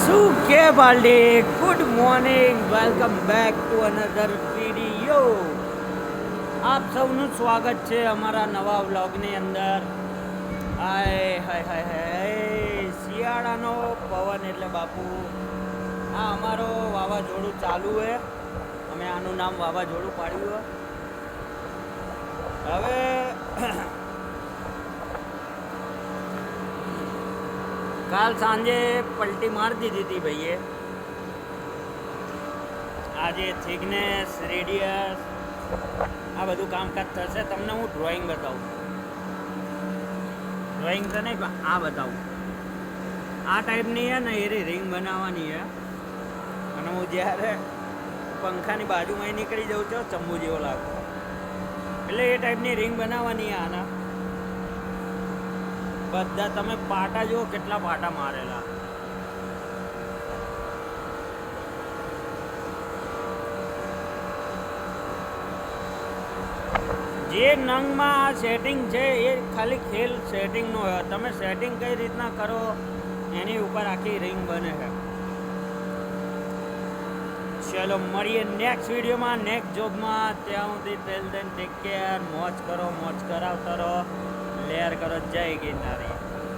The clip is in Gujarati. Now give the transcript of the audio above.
શું કે બાલડી, good morning, welcome back to another video. આપ સૌનું સ્વાગત છે અમારા નવા વ્લોગની અંદર. હાય હાય હાય હાય, શિયાળાનો પવન એટલે બાપુ આ અમારો વાવાઝોડું ચાલુ છે. અમે આનું નામ વાવાઝોડું પાડ્યું. હવે કાલ સાંજે પલટી મારી દીધી હતી ભાઈએ. આજે થિકનેસ, રેડિયસ, આ બધું કામકાજ થશે. તમને હું ડ્રોઈંગ બતાવું. ડ્રોઈંગ તો નહીં પણ આ બતાવું. આ ટાઈપની છે ને એ રિંગ બનાવવાની છે. અને હું જ્યારે પંખાની બાજુમાં નીકળી જાઉં છું ચંબુ જેવો લાગે. એટલે એ ટાઈપની રિંગ બનાવવાની આના. બધા તમે પાટા જુઓ, કેટલા પાટા મારેલા. જે નંગમાં સેટિંગ છે એ ખાલી ખેલ સેટિંગનો હોય. તમે સેટિંગ કઈ રીતના કરો એની ઉપર આખી રિંગ બને છે. ચલો મળીએ નેક્સ્ટ વિડીયોમાં, નેક્સ્ટ જોબમાં. ત્યાં સુધી ટેલ દેન ટેક કેર. મોજ કરો, મોજ કરાવતા રહો, લેર કરો. જય ગિરનારી.